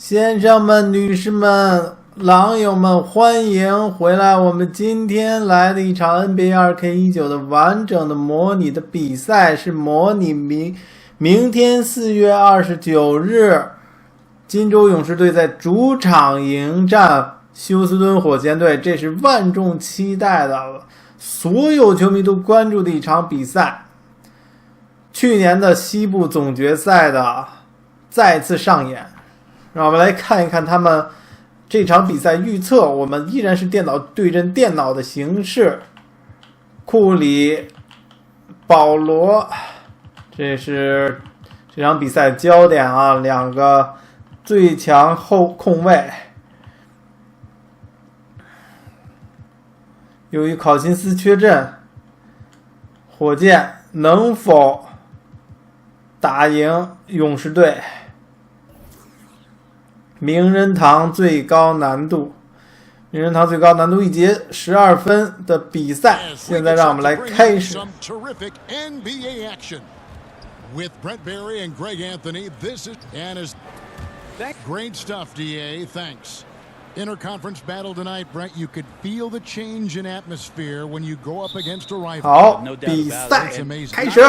先生们、女士们、狼友们，欢迎回来！我们今天来的一场 NBA2K19 的完整的模拟的比赛，是模拟明天4月29日，金州勇士队在主场迎战休斯敦火箭队，这是万众期待的，所有球迷都关注的一场比赛。去年的西部总决赛的再次上演。让我们来看一看他们这场比赛预测，我们依然是电脑对阵电脑的形式。库里、保罗，这是这场比赛焦点啊，两个最强后控卫。由于考辛斯缺阵，火箭能否打赢勇士队？名人堂最高难度一节12分的比赛，现在让我们来开始。With Brent Barry and Greg Anthony, this is great stuff, DA. Thanks. Interconference battle tonight, Brent. You could feel the change in atmosphere when you go up against a rival. 好，比赛开始。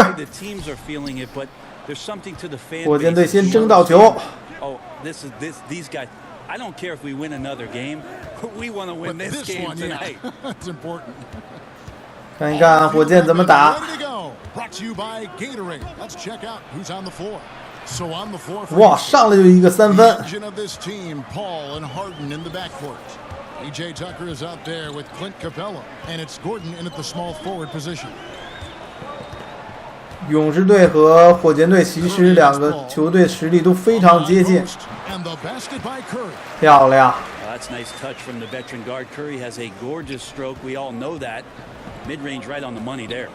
火箭队先争到球。Oh, these guys. I don't care if we win another game. We want to win this game tonight. That's important. 看一看火箭怎么打。哇，上来就一个3分。PJ Tucker is out there with Clint Capella, and it's Gordon in at the small forward position. 勇士队和火箭队其实两个球队实力都非常接近，漂亮。That's nice touch from the veteran guard. Curry has a gorgeous stroke. We all know that. Mid-range right on the money there.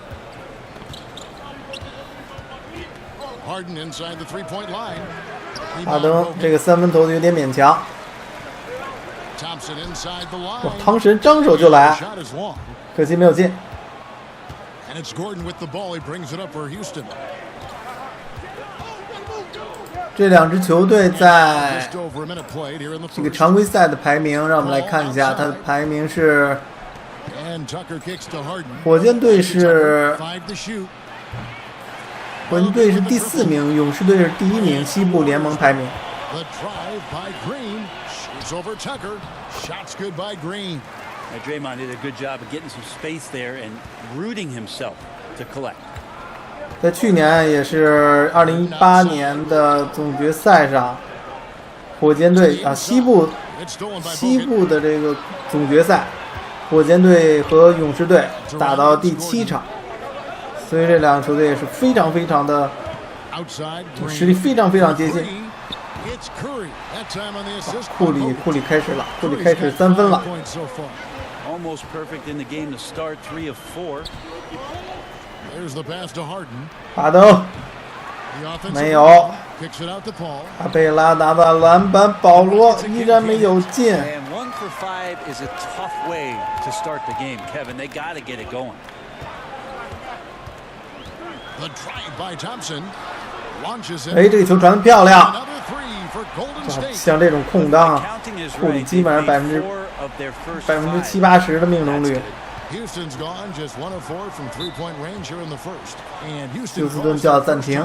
Harden inside the three-point line. 哈登这个3分投的有点勉强。哇，汤神张手就来，可惜没有进。And it's Gordon with the ball. He brings it up for Houston. 这两支球队在这个常规赛的排名，让我们来看一下，它的排名是：火箭队是第4名，勇士队是第1名，西部联盟排名。Draymond did a good job of getting some space there and rooting himself to collect. 在去年也是2018年的总决赛上，火箭队啊西部的这个总决赛，火箭队和勇士队打到第7场，所以这两个球队也是非常的实力非常接近。库里开始了，库里开始3分了。Almost perfect in the game to start 3 of 4. There's the pass to Harden. 哈登没有，阿贝拉拿到篮板，保罗依然没有进。And 1 for 5 is a tough way to start the game, Kevin. They got to get it going. The drive by Thompson launches it. 哎，这个球传得漂亮。像这种空当，库里基本上70%-80%的命中率。休斯顿叫暂停。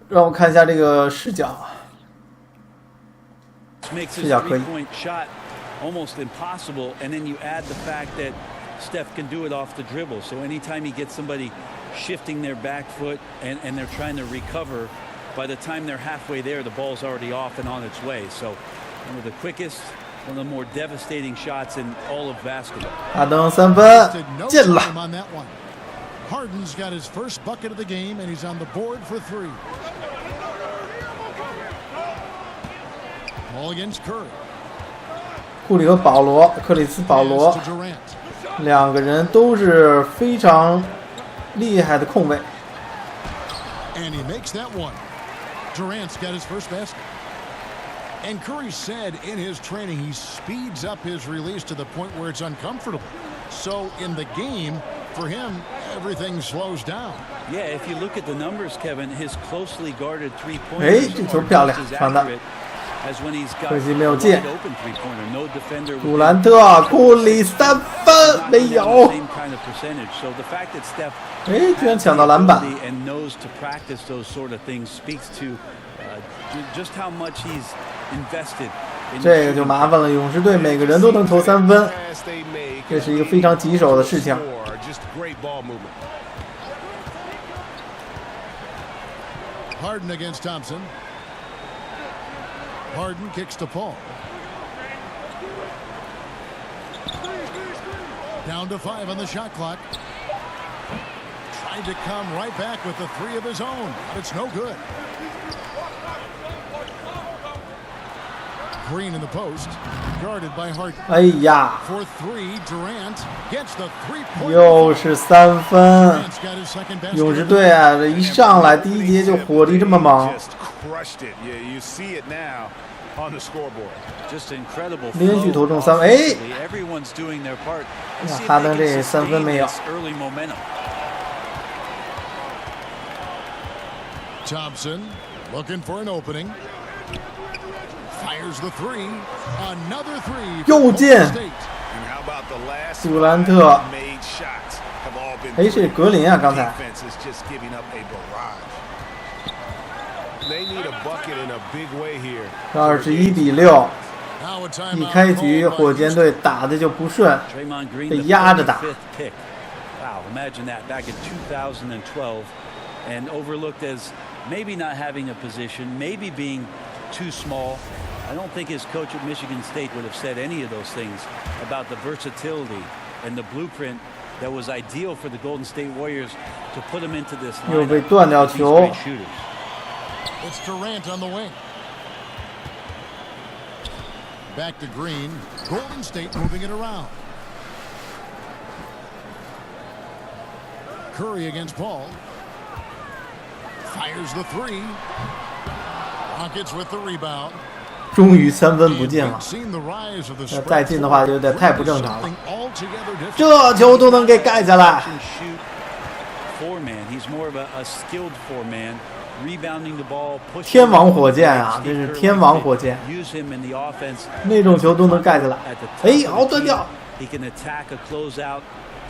让我看一下这个视角，视角可以。Steph can do it off the dribble, so anytime he gets somebody shifting their back foot and they're trying to recover, by the time they're halfway there, the ball's already off and on its way. So one of the quickest, one of the more devastating shots in all of basketball. 哈登3分进了。Harden's got his first bucket of the game, and he's on the board for 3. Ball against Curry. 库里和克里斯保罗。两个人都是非常厉害的控卫。And he makes that one. Durant's got his first basket. And Curry said in his training he speeds up his release to the point where it's uncomfortable. So in the game, for him, everything slows down. Yeah, if you look at the numbers, Kevin, his closely guarded 哎， 3-pointers 这球 are 漂亮， just as 传的， accurate as when he's got 可惜没有 a 进。 wide open 3-pointer. No defender 杜兰特、库里3分没有。 same kind of percentage. So the fact that Steph 哎，居然抢到篮板。 and knows to practice those sort of things speaks to just how much he's invested. 这个就麻烦了，勇士队每个人都能投3分，这是一个非常棘手的事情。Harden against Thompson. Harden kicks to Paul. Down to 5 on the shot clock. Tried to come right back with the 3 of his own, but it's no good. Green in the post, guarded by Harden. 哎呀， For 3, Durant gets the 3-point. 又是3分。 Durant's got his second basket. 勇士队啊，这一上来第一节就火力这么猛， Just incredible. 连续投中3分。哎， Everyone's doing their part. 哈登这3分没有。 Early momentum. Thompson looking for an opening. Fires the 3. Another 3. 又进。杜兰特。哎，是格林啊，刚才。 21-6，一开局火箭队打的就不顺，被压着打。 Wow, imagine that back in 2012 and overlooked as maybe not having a position, maybe being too small. I don't think his coach at Michigan State would have said any of those things about the versatility and the blueprint that was ideal for the Golden State Warriors to put him into this lineup. 又被断掉球。 It's Durant on the wing. Back to Green. Golden State moving it around. Curry against Paul. Fires the 3. Rockets with the rebound. 终于3分不进了， Seen the rise of the 要再进的话有点太不正常了。 something altogether different. 这球都能给盖下来。 Four-man. He's more of a skilled four-man. Rebounding the ball, 天王火箭啊，这是天王火箭， use him in the offense. 那种球都能盖下来。哎，好断掉， He can attack a closeout,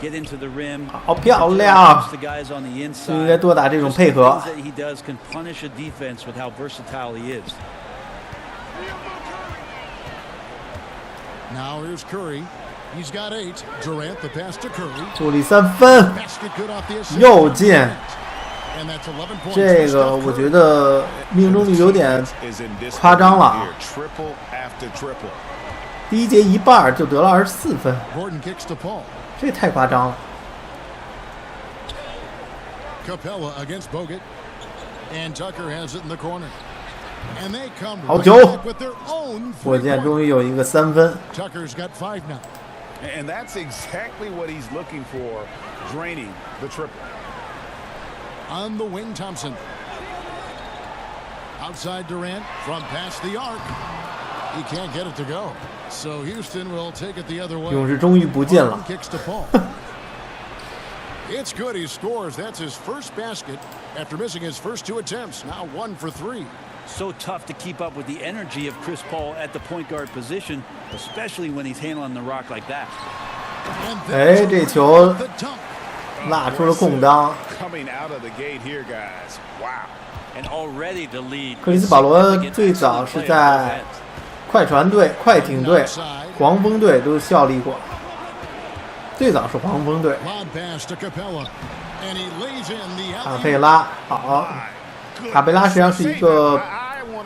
get into the rim. 好漂亮， The guys on the 就应 inside. 该多打这种配合。 Things that he does can punish a defense with how versatile he is. Now here's Curry. He's got 8. Durant the pass to Curry. 库里3分， Basket good off the assist. 又进。 And that's 11 points. 这个我觉得命中率有点夸张了啊！第一节一半就得了24分， Gordon kicks to Paul. 这太夸张了。 Capella against Bogut. And Tucker has it in the corner. And they come 好 right 球 back with their own 火箭 3-point. 终于有一个3分， Tucker's got 5 now. And that's exactly what he's looking for, draining the triple. On the wing, Thompson. Outside Durant from past the arc. He can't get it to go. So Houston will take it the other way. 勇士终于不进了 Harden。kicks to Paul. It's good. He scores. That's his first basket after missing his first 2 attempts. Now 1 for 3. So tough to keep up with the energy of Chris Paul at the point guard position, especially when he's handling the rock like that. And 哎，这球 the dunk. 拉出了空当。 Coming out of the gate here, guys. Wow. And already the lead. 克里斯保罗最早是在快船队、快艇队、黄蜂队都效力过，最早是黄蜂队。 Lob pass to Capella. And he lays in the 卡 alley. 佩拉好，卡佩拉实际上是一个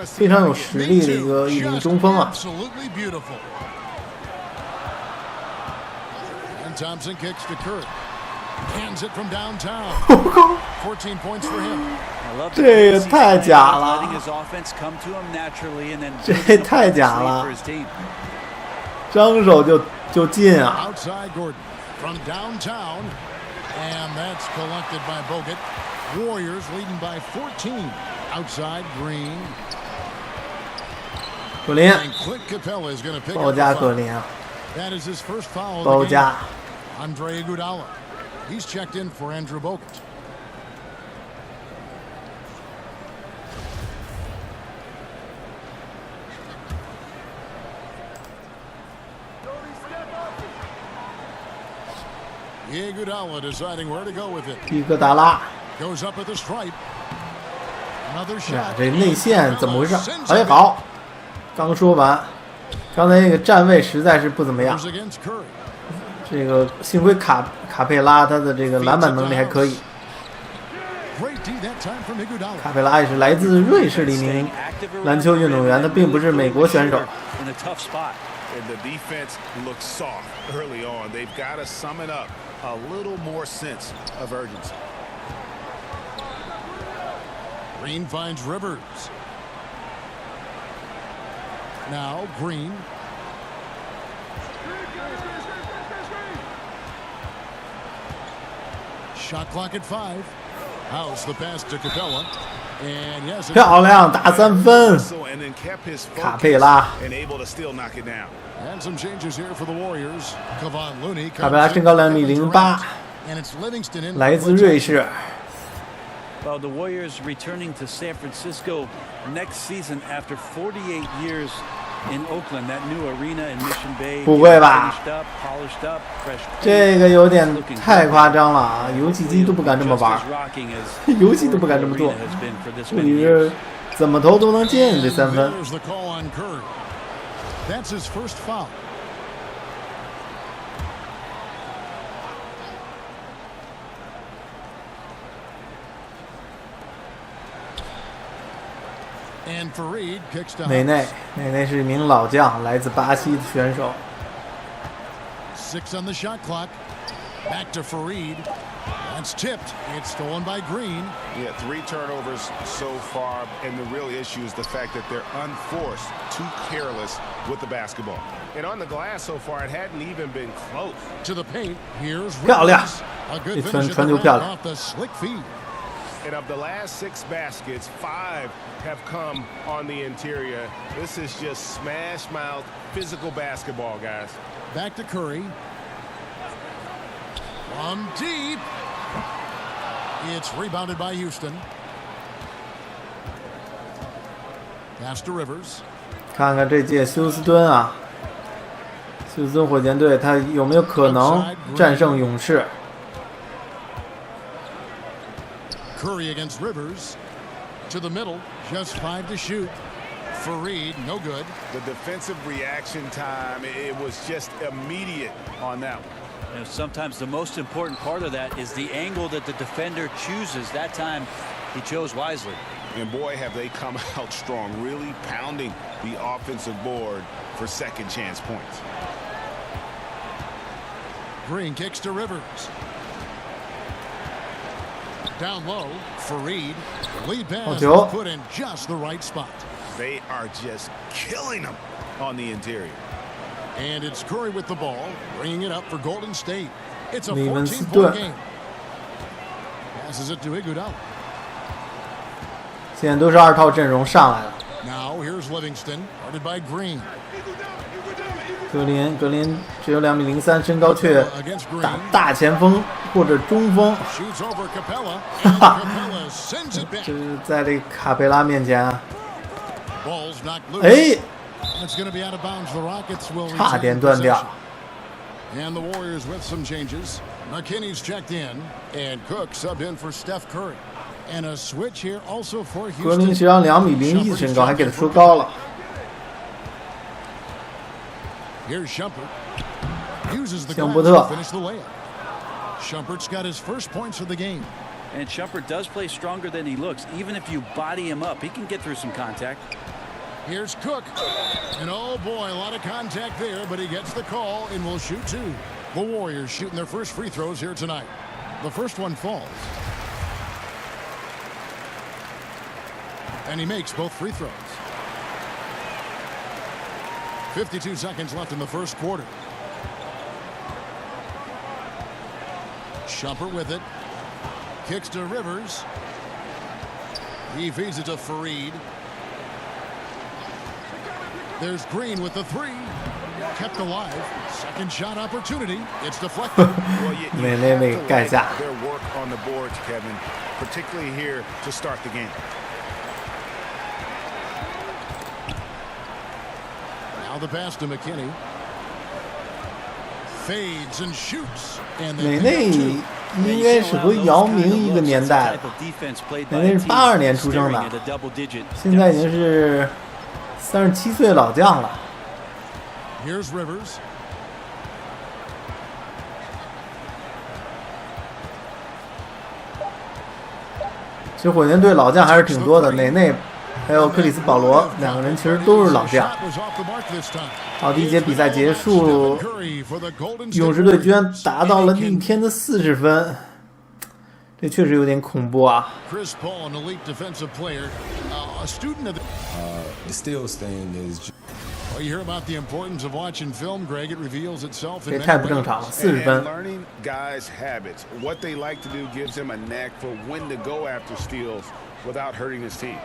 非常有实力的一名中锋啊。 Absolutely beautiful. And Thompson kicks to Curry. Hands it from downtown. 14 points for him. I love 这个太假了 letting his offense come to him naturally and then 这太假了 for his team. 张手就进啊！ Outside Gordon from downtown. And that's collected by Bogut. Warriors leading by 14. Outside Green. 格林， And Clint Capella is going to pick 包 up 夹 the 格 foul. 林啊， That is his first foul of 包 the game. 夹。 Andre Iguodala. He's checked in for Andrew Bogut. Iguodala deciding where to go with it. 伊戈达拉， Goes up at the stripe. Another 哎呀 shot. 这内线怎么回事？哎，好，刚说完，刚才那个站位实在是不怎么样。 Goes against Curry. 这个幸亏卡佩拉他的这个篮板能力还可以。 Great D that time from Iguodala. 卡佩拉也是来自瑞士的一名篮球运动员，他并不是美国选手。 In a tough spot. And the defense looks soft early on. They've got to sum it up a little more sense of urgency. Green finds Rivers. Now Green. Shot clock at 5. House the pass to Capella. And yes, 漂亮，打3分， And then kept his 卡佩拉。 and able to still knock it down. and some changes here for the Warriors. Kevon Looney 卡佩拉身高2.08米， and it's Livingston in 来自瑞士。 Well, the Warriors returning to San Francisco next season after 48 years in Oakland, that new arena in Mission Bay. 不会吧？ Finished up, polished up, fresh paint. 这个有点太夸张了啊！游戏机都不敢这么 Just 玩 as，rocking as 游戏都不敢这么 the 做 arena。has been for this 这 many 里 years. 是怎么投都能进这3分。 There's the call on Curry. That's his first foul. And Fareed kicks to 内 House. 内是一名老将，来自巴西的选手。 6 on the shot clock. Back to Fareed. That's tipped. It's stolen by Green. Yeah, 3 turnovers so far, and the real issue is the fact that they're unforced, too careless with the basketball. And on the glass so far, it hadn't even been close. To the paint. Here's 漂亮， Rivers. A good 这 finish 传 at the 传球 rack 漂亮。 off the slick feed. And of the last 6 baskets, 5 have come on the interior. This is just smash mouth, physical basketball, guys. Back to Curry. From deep. It's rebounded by Houston. Pass to Rivers. 看看这届休斯敦啊，休斯敦火箭队他有没有可能战胜勇士？ Curry against Rivers. To the middle. Just 5 to shoot. Fareed, no good. The defensive reaction time, it was just immediate on that one. You know, sometimes the most important part of that is the angle that the defender chooses. That time, he chose wisely. And boy, have they come out strong, really pounding the offensive board for second chance points. Green kicks to Rivers. Down low, Fareed. Lead pass球 put in just the right spot. They are just killing them on the interior. And it's Curry with the ball, bringing it up for Golden State. It's a 利文斯 14-point 顿 game. Passes it to Iguodala. 现在都是2套阵容上来了。 Now here's Livingston, guarded by Green. 格林只有2.03米，身高却 Against Green. 打大前锋或者中锋。 Shoots over Capella. And Capella sends it 这 back. 是在这卡佩拉面前啊， Ball's knocked loose. 哎， It's going to be out of bounds. The Rockets will 差 retain 点断掉。 possession. And the Warriors with some changes. McKinney's checked in, and Cook subbed in for Steph Curry. And a switch here also for 格林 Houston. 实际上2.01米的身高，还给他说高了。 Here's Shumpert. Uses the 香 glass 伯 to 特 finish the layup. Shumpert's got his first points of the game. And Shumpert does play stronger than he looks. Even if you body him up, he can get through some contact. Here's Cook. And oh boy, a lot of contact there, but he gets the call and will shoot 2. The Warriors shooting their first free throws here tonight. The first one falls. And he makes both free throws. 52 seconds left in the first quarter. Shumpert with it. Kicks to Rivers. He feeds it to Fareed. There's Green with the 3. Kept alive. Second shot opportunity. It's deflected. Well, you 没 have 没 to 盖 like 下。 their work on the boards, Kevin, particularly here to start the game. Now the pass to McKinney. 内内应该是和姚明一个年代的，内内是82年出生的，现在已经是37岁老将了。其实火箭队老将还是挺多的，内内还有克里斯保罗两个人其实都是老将。好，第一节比赛结束，勇士队居然达到了逆天的40分，这确实有点恐怖啊。The steals thing is. Well, you hear about the importance of watching film, Greg. It reveals itself. 这太不正常了，40分。Learning guys' habits, what they like to do, gives him a knack for when to go after steals without hurting his team.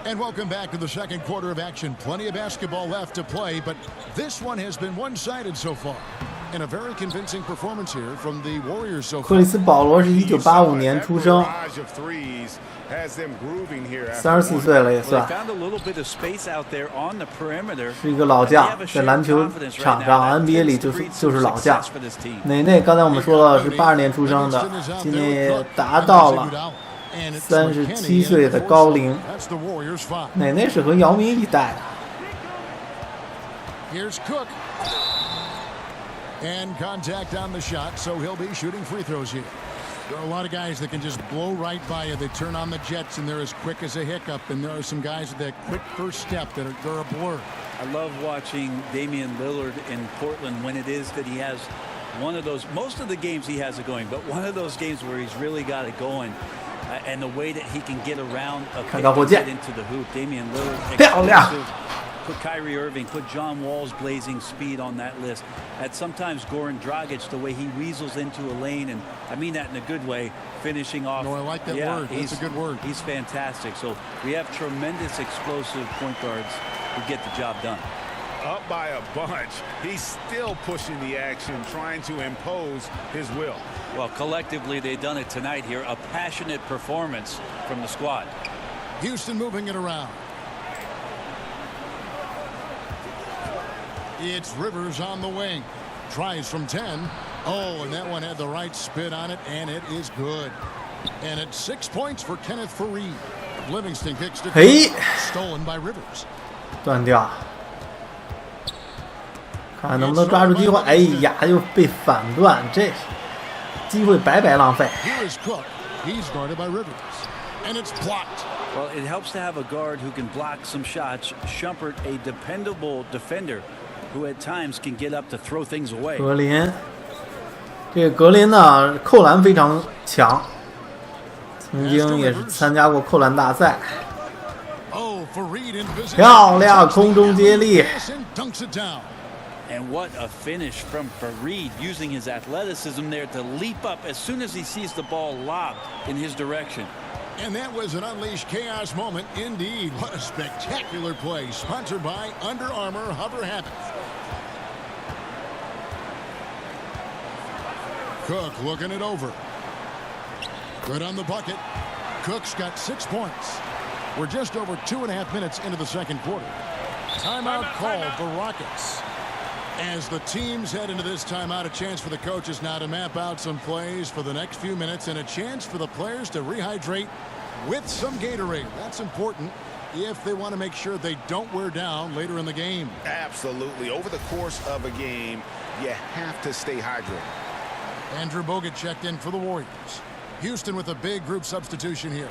And welcome back to the second quarter of action. Plenty of basketball left to play, but this one has been one-sided so far. And a very convincing performance here from the Warriors so far. 克里斯保罗是1985年出生，34岁了也算，是一个老将，在篮球场上 NBA 里就是老将。内内刚才我们说了是82年出生的，今年也达到了37岁的高龄。内内是和姚明一代的。And contact on the shot, so he'll be shooting free throws here. There are a lot of guys that can just blow right by you. They turn on the jets, and they're as quick as a hiccup. And there are some guys with that quick first step that they're a blur. I love watching Damian Lillard in Portland when it is that he has one of those. Most of the games he has it going, but one of those games where he's really got it going. And the way that he can get around a pick and get into the hoop. Damian Lillard, explosive. Put Kyrie Irving, put John Wall's blazing speed on that list. At sometimes Goran Dragic, the way he weasels into a lane, and I mean that in a good way, finishing off. No, I like that word. That's a good word. He's fantastic. So we have tremendous explosive point guards who get the job done. Up by a bunch. He's still pushing the action, trying to impose his will. Well, collectively, they've done it tonight here. A passionate performance from the squad. Houston moving it around. It's Rivers on the wing. Tries from 10. Oh, and that one had the right spin on it, and it is good. And it's 6 points for Kenneth Faried. Livingston kicks to stolen by Rivers. 断掉，看能不能抓住机会。哎呀，又被反断，这机会白白浪费。Here is Cook. He's guarded by Rivers, and it's blocked. Well, it helps to have a guard who can block some shots. Shumpert, a dependable defender, who at times can get up to throw things away. 格林，这个格林呢，扣篮非常强，曾经也是参加过扣篮大赛。漂亮，空中接力。And what a finish from Faried, using his athleticism there to leap up as soon as he sees the ball lobbed in his direction. And that was an unleashed chaos moment indeed. What a spectacular play, sponsored by Under Armour Hover Habits. Cook looking it over. Good on the bucket. Cook's got 6 points. We're just over 2.5 minutes into the second quarter. Timeout called for Rockets. As the teams head into this timeout, a chance for the coaches now to map out some plays for the next few minutes and a chance for the players to rehydrate with some Gatorade. That's important if they want to make sure they don't wear down later in the game. Absolutely. Over the course of a game, you have to stay hydrated. Andrew Bogut checked in for the Warriors. Houston with a big group substitution here.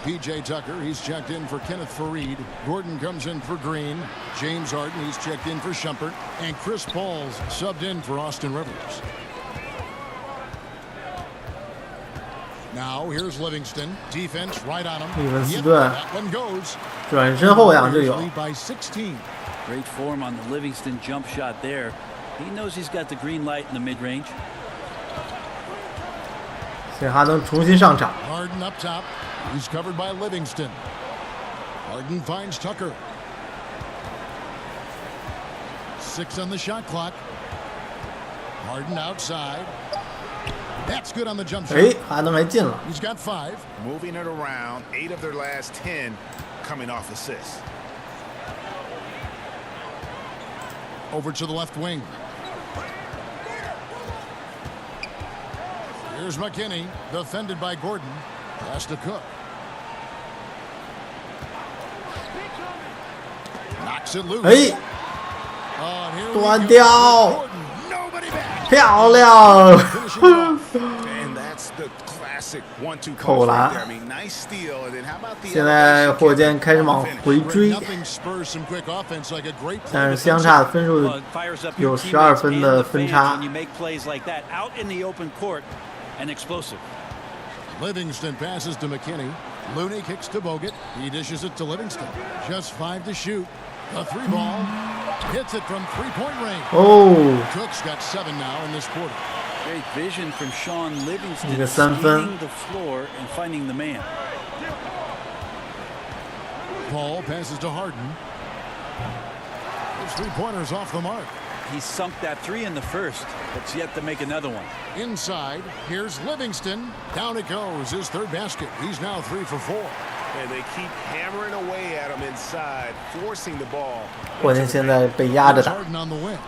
P.J. Tucker, he's checked in for Kenneth Faried. Gordon comes in for Green. James Harden, he's checked in for Shumpert. And Chris Paul's subbed in for Austin Rivers. Now, here's Livingston. Defense right on him. Yep, that one goes. 转身后仰就有。 By 16. Great form on the Livingston jump shot there. He knows he's got the green light in the mid-range. 所以哈登重新上场。 Harden up top. He's covered by Livingston. Harden finds Tucker. 6 on the shot clock. Harden outside. That's good on the jump shot. 哎，哈登还进了。 He's got 5. Moving it around, 8 of their last 10 coming off assists. Over to the left wing. Here's McKinney, defended by Gordon. Pass to Cook. Knocks it loose. 哎， 断掉， Nobody back. 漂亮！ And that's the classic 1-2 扣 punch 篮 right there. I mean, nice steal. And then how about the 现在火箭开始往回追， Nothing spurs some quick offense like a great play 但是相差的分数 Well, it fires up 有 your 12 teammates 分 and 的 the 分 fans 差 when。you make plays like that out in the open court and explosive. Livingston passes to McKinney. Looney kicks to Bogut. He dishes it to Livingston. Just 5 to shoot. A 3 ball. Hits it from 3-point range. 哦， Cook's got 7 now in this quarter. Great vision from Sean Livingston, 一个3分。 seeing the floor and finding the man. Paul passes to Harden. Those 3-pointers off the mark. He sunk that 3 in the first, but's yet to make another one. Inside, here's Livingston. Down it goes, his 3rd basket. He's now 3 for 4. And they keep hammering away at him inside, forcing the ball. 火箭现在被压着 Here's 打， Harden on the wing.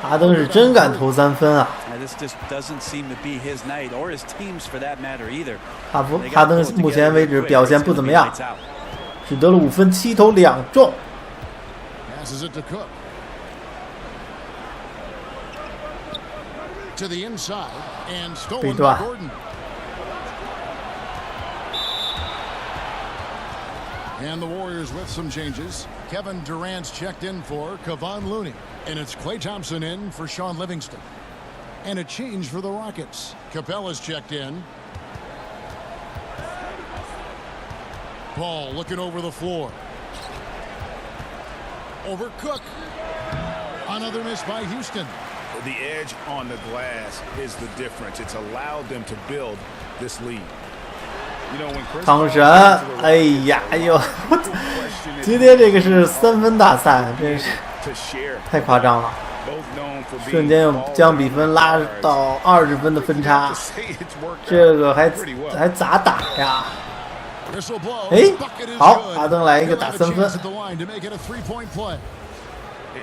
哈登是真敢投3分啊！ Now, this just doesn't seem to be his night, or his team's for that matter either. 哈登目前为止表现不怎么样，只得了5分，7投2中。 Passes it to Cook. To the inside and stolen by Gordon. And the Warriors with some changes. Kevin Durant's checked in for Kevon Looney. And it's Klay Thompson in for Sean Livingston. And a change for the Rockets. Capella's checked in. Paul looking over the floor. Over Cook. Another miss by Houston. The edge on the glass is the difference. It's allowed them to build this lead. You know, when Chris 汤神，哎呀，哎呦，今天这个是3分大赛，真是 to share, 太夸张了， both known for 瞬 being 间又 ball 将比分拉到20分的分差 to，say it's worked 这个 out 还 pretty well. 还咋打呀？ Whistle blows. 哎 Bucket is 好 good. 哈登来一个打 He'll have a 3 分 chance at the line to make it a 3-point play.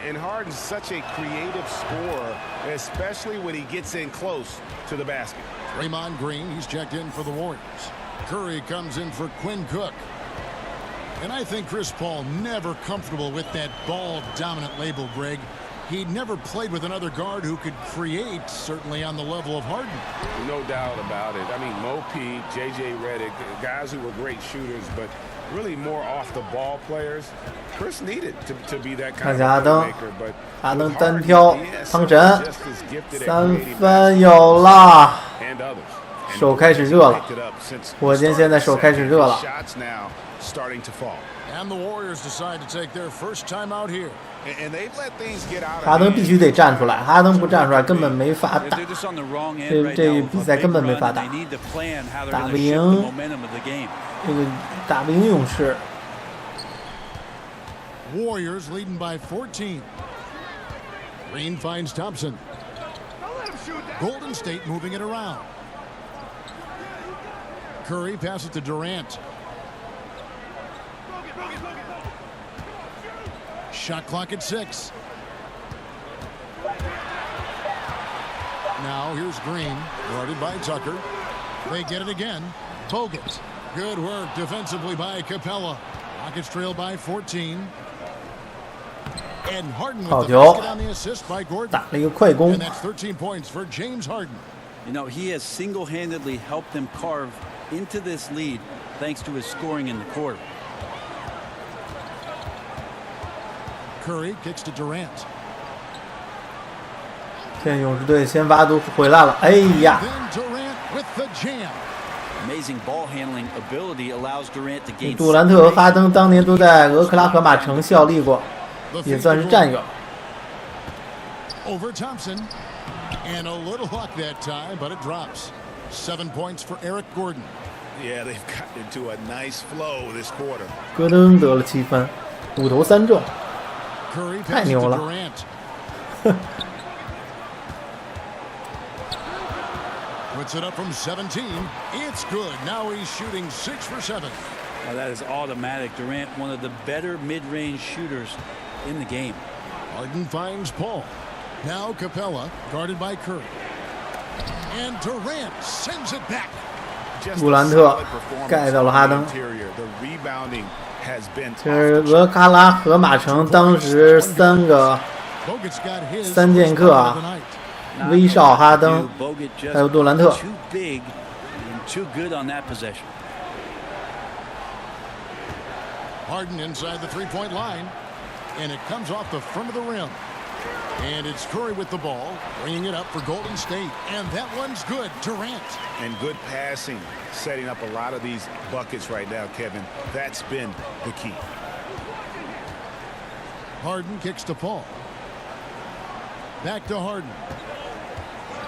And Harden's such a creative scorer, especially when he gets in close to the basket. Draymond Green, he's checked in for the Warriors. Curry comes in for Quinn Cook. And I think Chris Paul never comfortable with that ball-dominant label, Greg. He never played with another guard who could create, certainly on the level of Harden. No doubt about it. I mean, Mo P, J.J. Redick, guys who were great shooters, but really more off-the-ball players. Chris needed to be that kind of playmaker, but 哈登单挑汤神 just as gifted at 3 creating 分有了， and others. 手开始热了，火箭现在手开始热了。 Shots now starting to fall. And the Warriors decide to take their first time out here. And they've let things get out of 哈登 hand. 必须得站出来，哈登不站出来根本没法 They're 打。 just on the wrong end 这 right 这 now. 比赛根本没法打 They need to plan how they're 打 going 不 to shift 赢 the momentum of the game. 这个打不赢勇士。 Warriors leading by 14. Green finds Thompson. Golden State moving it around. Curry passes to Durant. Shot clock at 6. Now here's Green, guarded by Tucker. They get it again. Bogut. Good work defensively by Capella. Rockets trail by 14. And Harden with the basket on the assist by Gordon. 打了一个快攻 And，that's 13 points for James Harden. You know, he has single-handedly helped them carve into this lead thanks to his scoring in the quarter. Curry kicks to Durant. 现在勇士队先发都回来了，哎呀， Then Durant with the jam. Amazing ball handling ability allows Durant to gain. 杜兰特和哈登当年都在俄克拉荷马城效力过， The 也 feed 算 to 是战 Gordon. 友。 Over Thompson. And a little luck that time, but it drops. 7 points for Eric Gordon. Yeah, they've gotten into a nice flow this quarter. 戈登得了7分，5投3中， Curry 太 passes 牛 to 了。 Durant. Puts it up from 17. It's good. Now he's shooting 6 for 7. Now that is automatic. Durant, one of the better mid-range shooters in the game. Harden finds Paul. Now Capella, guarded by Curry. And Durant sends it back. 杜兰特盖到了哈登。这是俄喀拉荷马城当时三剑客啊，威少、哈登还有杜兰特。Harden inside the three-point line, and it comes off the front of the rim. And it's Curry with the ball, bringing it up for Golden State. And that one's good. Durant. And good passing, setting up a lot of these buckets right now, Kevin. That's been the key. Harden kicks to Paul. Back to Harden.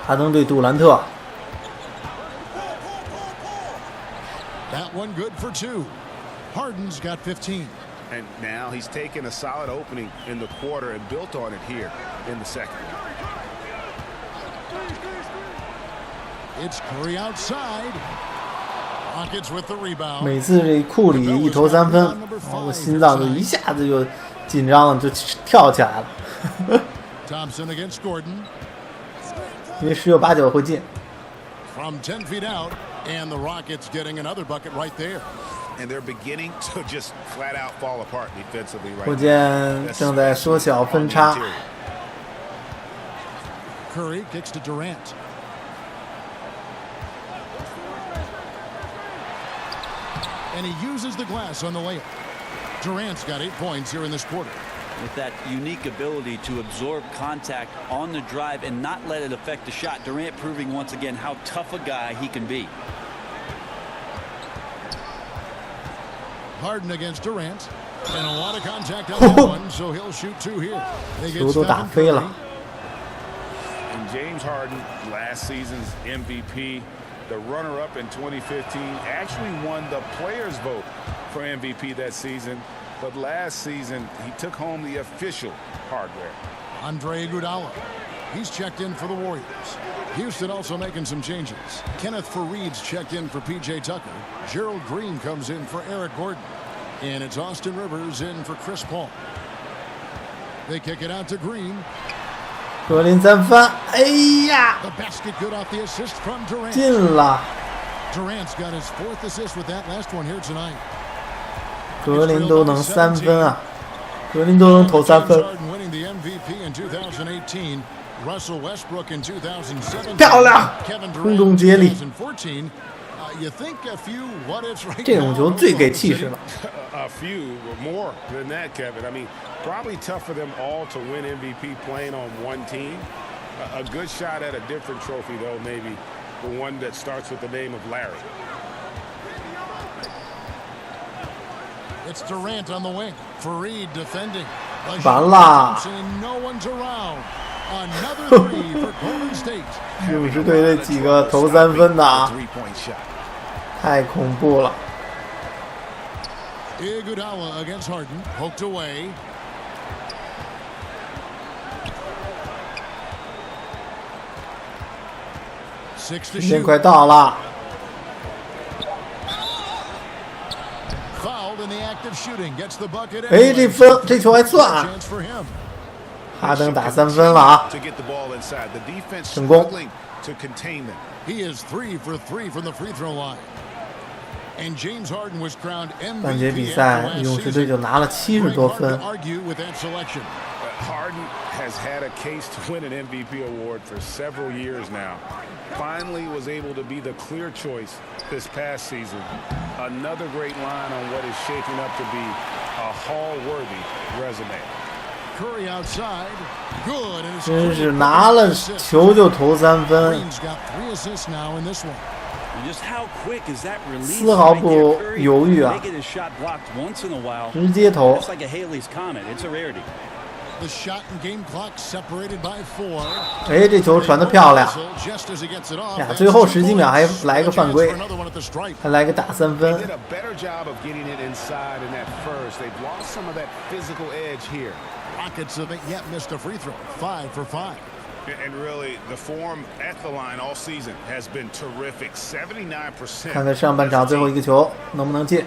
哈登对杜兰特。That one good for 2. Harden's got 15. And now he's taken a solid opening in the quarter and built on it here in the second. It's Curry outside. Rockets with the rebound. 每次这库里一投3分，我心脏就一下子就紧张了，就跳起来了。Thompson against Gordon. 因为10有8、9会进。From 10 feet out, and the Rockets getting another bucket right there. And they're beginning to just flat out fall apart defensively right now. 火箭正在缩小分差。Curry kicks to Durant. And he uses the glass on the layup. Durant's got 8 points here in this quarter. With that unique ability to absorb contact on the drive and not let it affect the shot, Durant proving once again how tough a guy he can be. Harden against Durant, and a lot of contact on that one, so he'll shoot 2 here.球都打飞了。 And James Harden, last season's MVP, the runner-up in 2015, actually won the players' vote for MVP that season. But last season, he took home the official hardware. Andre Iguodala, he's checked in for the Warriors. Houston also making some changes. Kenneth Faried's checked in for P.J. Tucker. Gerald Green comes in for Eric Gordon. And it's Austin Rivers in for Chris Paul. They kick it out to Green. 格林3分，哎呀， The basket good off the assist from Durant. 进了。 Durant's got his 4th assist with that last one here tonight. 格林都能3分啊，格林都能投3分。 Winning the MVP in 2018. Russell Westbrook in 2007. 漂亮，空中接力。 You think a few what ifs right 这种球最给气势了。A few more than that, Kevin. I mean, probably tough for them all to win MVP playing on one team. A good shot at a different trophy, though, maybe the one that starts with the name of Larry. It's Durant on the wing. Faried defending. 完了。 No one's around. Another 3 for Golden State. 勇士队这几个投3分的啊，太恐怖了。 Iguodala against Harden, poked away. Six to 时间 shoot. 快到了。 Fouled in the act of shooting, gets the bucket. 哎，这球还算啊。 Chance for him. 哈登打3分了啊，成功。 He is 3 for 3 from the free throw line. And James Harden was crowned MVP. 半决比赛，勇士队就拿了70多分。 Harden has had a case to win an MVP award for several years now. Finally was able to be the clear choice this past season. Another great line on what is shaping up to be a Hall-worthy resume. Curry outside, good. 真是拿了球就投3分， got 3 assists now in this one. 丝毫不犹豫啊，直接投。 The shot and game clock separated by 4. 哎，这球传得漂亮呀！最后10几秒还来个犯规，还来个打3分。 Rockets haven't yet missed a free throw. 5 for 5. And really, the form at the line all season has been terrific. 79%. 看看上半场最后一个球能不能进。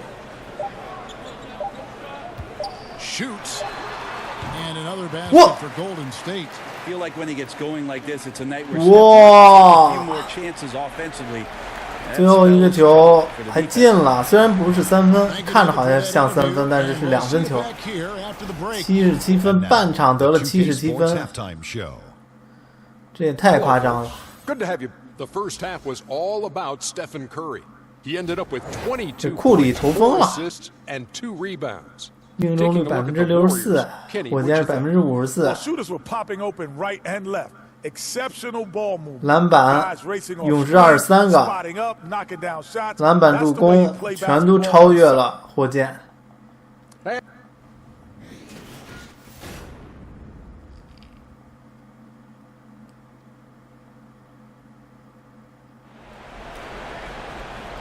Shoots. And And another basket Whoa. for Golden State. I feel like when he gets going like this, it's a night where哇 a few more chances offensively. 最后一个球还进了，虽然不是3分，看着好像像3分，但是是2分球。77分，半场得了77分，这也太夸张了。Good to have you. The first half was all about Stephen Curry. He ended up with 22库里投疯了， assists and 2 rebounds. 命中率64%，火箭是54%。 Shooters were popping open right and left. Exceptional ball movement. 篮板，勇士23个， Spotting up, knocking down shots. 篮板助攻全都超越了火箭。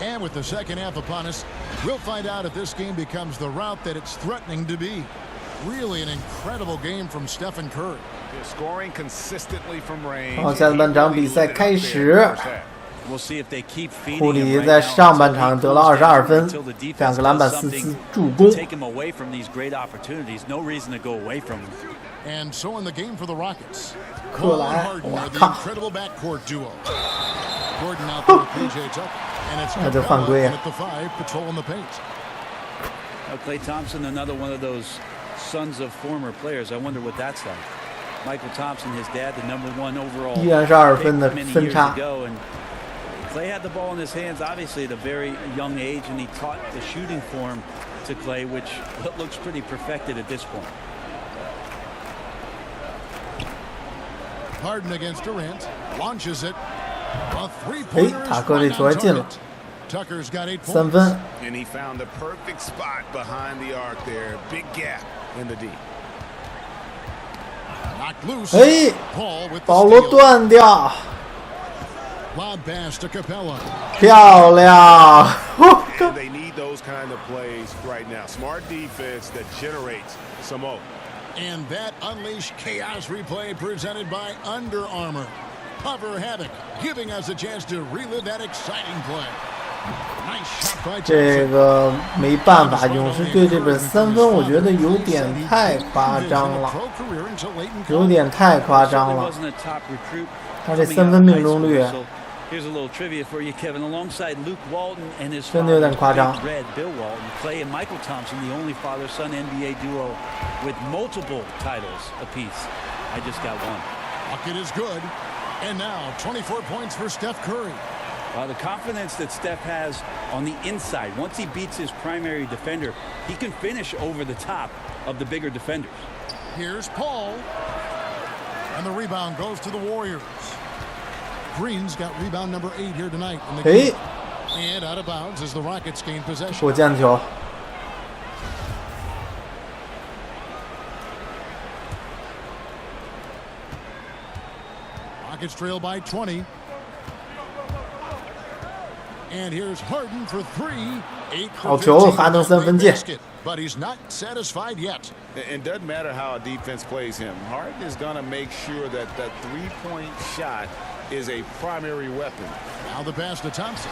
And with the second half upon us, we'll find out if this game becomes the route that it's threatening to be. Really an incredible game from Stephen Curry. Scoring consistently from range. 好，下半场比赛开始。 We'll see if they keep feeding 库 him 里 right 在 now 上半场得了22分 until the defense ，2个篮板， does 4 something 次助攻。 to take him away from these great opportunities. No reason to go away from them. And so in the game for the Rockets. 克莱， Harden 我 are the 靠， incredible backcourt duo. Gordon out there with PJ Tucker. And it's 那就犯规 Capella 啊 at the 5 patrolling the paint. Klay Thompson, another one of those sons of former players. I wonder what that's like. Michael Thompson, his dad, the #1 overall 依然是2分的 pick many 分 years 差。 ago, and Klay had the ball in his hands, obviously, at a very young age, and he taught the shooting form to Klay, which looks pretty perfected at this point. Harden against Durant. Launches it. A 哎， 3-pointer 塔克这 right 球还 on 进了 target. Tucker's got 8 ，3 points. 分。 And he found the perfect spot behind the arc there. Big gap in the D. Knocked loose. 哎， Paul with the 保罗 steal. 断掉， Lob pass to Capella. 漂亮！ And they need those kind of plays right now. Smart defense that generates some hope. And that unleashed chaos replay presented by Under Armour. Cover havoc, giving us a chance to relive that exciting play. Nice shot by 这 Johnson. 个没办法，勇士队这边3分，我觉得有点太夸张了， Pro career until late in 有 college. 点太夸张 Certainly 了。 wasn't a top recruit 他这 coming 3 out 分 of 命 high 中 school, 率， so here's a little trivia for you, Kevin. Alongside Luke Walton and his 真的有 father, 点夸张。 Big Red Bill Walton, Klay and Michael Thompson, the only father-son NBA duo with multiple titles apiece. I just got one. Bucket is good. And now 24 points for Steph Curry. The confidence that Steph has on the inside, once he beats his primary defender, he can finish over the top of the bigger defenders. Here's Paul. And the rebound goes to the Warriors. Green's got rebound number 8 here tonight in the 哎 game. And out of bounds as the Rockets gain possession. 火箭的球， Rockets trail by 20. And here's Harden for 3. 8 for 好球， 15 哈登 with 3 that 分 great 进。 basket. But he's not satisfied yet. And it doesn't matter how a defense plays him. Harden is going to make sure that that three-point shot is a primary weapon. Now the pass to Thompson.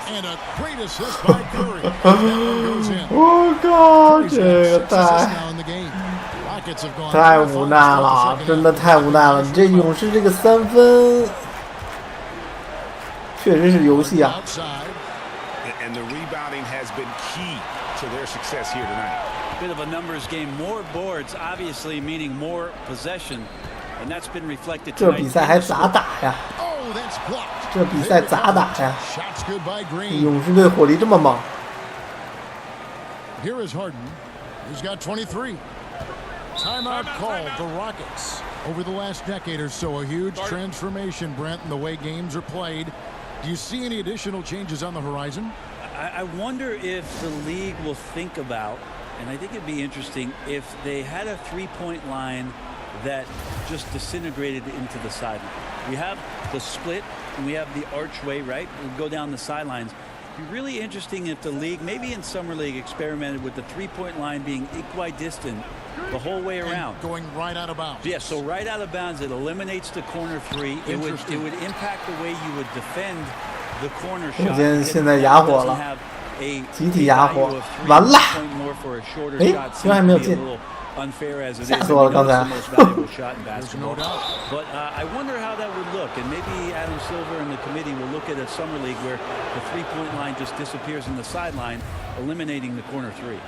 And a great assist by Curry. That one goes in. 我靠， Curry's 这 got 个 6 assists 太 now in the game. Rockets have gone 太 4 for 无 5 奈 to start 了 the，second 真的 half. 太无奈了。你这勇士这个3分，确实是游戏啊。 Outside. And the rebounding has been key to their success here tonight. Bit of a numbers game. More boards, obviously, meaning more possession. And that's been reflected 这 tonight. 比赛还咋打呀？ Oh, that's blocked. 这比赛咋打呀？ Shots good by Green. 勇士队火力这么猛， Here is Harden. He's got 23. Timeout called the Rockets. Over the last decade or so, a huge transformation, Brent, in the way games are played. Do you see any additional changes on the horizon? I wonder if the league will think about, and I think it'd be interesting, if they had a three-point line that just disintegrated into the sideline. We have the split, and we have the archway, right? We go down the sidelines. It'd be really interesting if the league, maybe in Summer League, experimented with the three-point line being equidistant the whole way around. And going right out of bounds. Yeah, so right out of bounds, it eliminates the corner three. It would impact the way you would defend the corner shot. 火箭现在哑火了， a 集体哑火 value of 3完了。 point more for a shorter 哎 shot 居然还没有 seems to 进 be a little unfair as it is. 吓死我了，刚才。 It's the most valuable shot in basketball. But I wonder how that would look, and maybe Adam Silver and the committee will look at a summer league where the three-point line just disappears in the sideline, eliminating the corner three.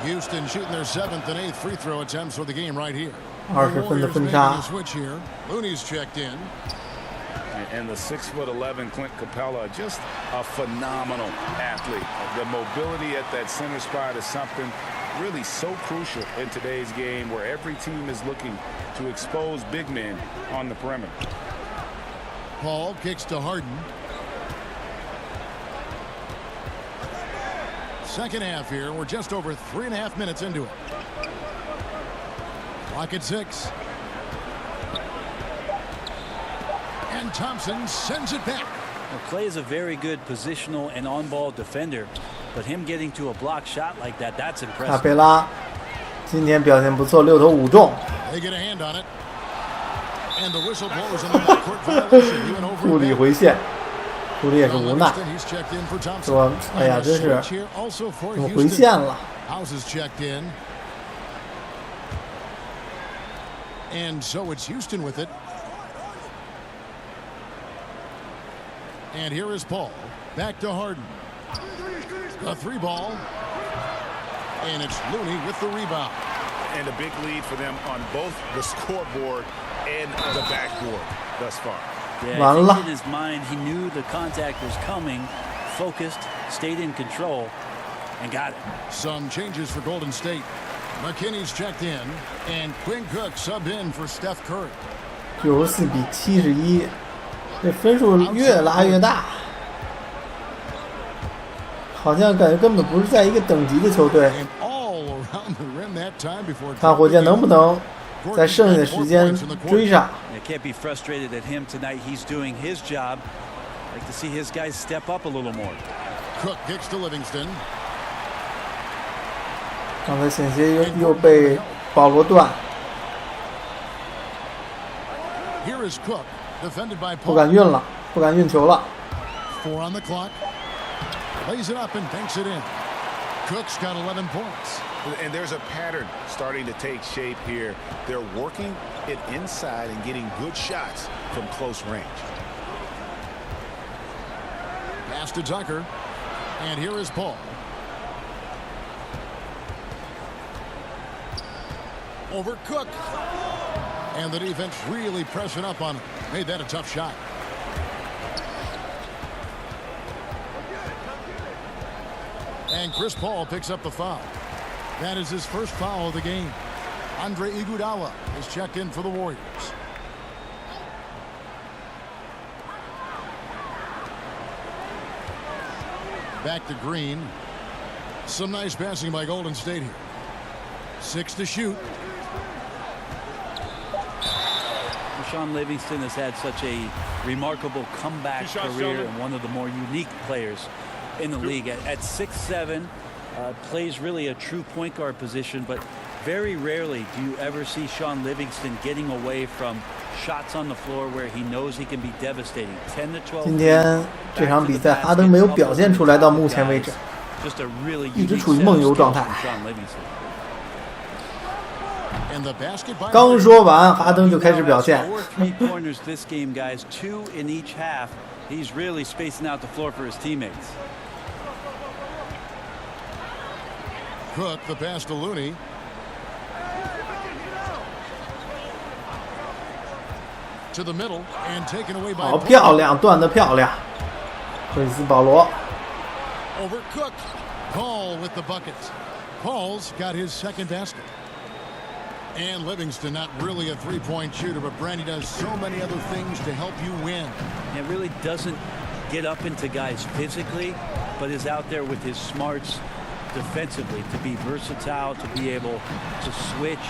Houston shooting their 7th and 8th free throw attempts for the game right here. 20分的分差。 Switch here. Looney's checked in. And the 6'11" Clint Capella, just a phenomenal athlete. The mobility at that center spot is something really so crucial in today's game where every team is looking to expose big men on the perimeter. Paul kicks to Harden. Second half here. We're just over 3.5 minutes into it. Clock at 6. And Thompson sends it back. Well, Clay is a very good positional and on-ball defender, but him getting to a block shot like that, that's 卡 impressive. 佩拉今天表现不错，6投5中。 They get a hand on it. And the whistle blows on the backcourt violation. He went over 库里回线，库里也是无奈， He's checked in for Thompson. 说：“哎呀，真是 Switch here also for 怎么回 Houston. 线了？” House is checked in. And so it's Houston with it. And here is Paul. Back to Harden. A 3 ball. And it's Looney with the rebound. And a big lead for them on both the scoreboard and the backboard thus far. Yeah, 完 I 了 think in his mind, he knew the contact was coming, focused, stayed in control, and got it. Some changes for Golden State. McKinney's checked in. And Quinn Cook subbed in for Steph Curry. 94比71，这分数越拉越大，好像感觉根本不是在一个等级的球队。 And all around the rim that time before. 看火箭能不能在剩下的时间追上。 You can't be frustrated at him tonight. He's doing his job. Like to see his guys step up a little more. Cook kicks to Livingston. 刚才险些又被保罗断， Here is Cook, defended by 不 Paul. 敢运了，不敢运球了。 4 on the clock. Lays it up and banks it in. Cook's got 11 points. And there's a pattern starting to take shape here. They're working it inside and getting good shots from close range. Pass to Tucker. And here is Paul. Over Cook. And the defense really pressing up on him. Made that a tough shot. And Chris Paul picks up the foul. That is his first foul of the game. Andre Iguodala is checked in for the Warriors. Back to Green. Some nice passing by Golden State here. 6 to shoot. Sean Livingston has had such a remarkable comeback career and one of the more unique players in the league. At 6'7", plays really a true point guard position, but very rarely do you ever see Sean Livingston getting away from shots on the floor where he knows he can be devastating. 10 to 12. 今天这场比赛，哈登没有表现出来，到目前为止，一直处于梦游状态。刚说完，哈登就开始表现。This game, guys, 2 in each half. He's really spacing out the floor for his teammates. Cook, the pass to Looney. To the middle and taken away by. 好漂亮，断得漂亮。克里斯保罗。Over Cook. Paul with the bucket. Paul's got his second basket. And Livingston, not really a three-point shooter, but Brandy does so many other things to help you win. It really doesn't get up into guys physically, but is out there with his smarts defensively to be versatile, to be able to switch.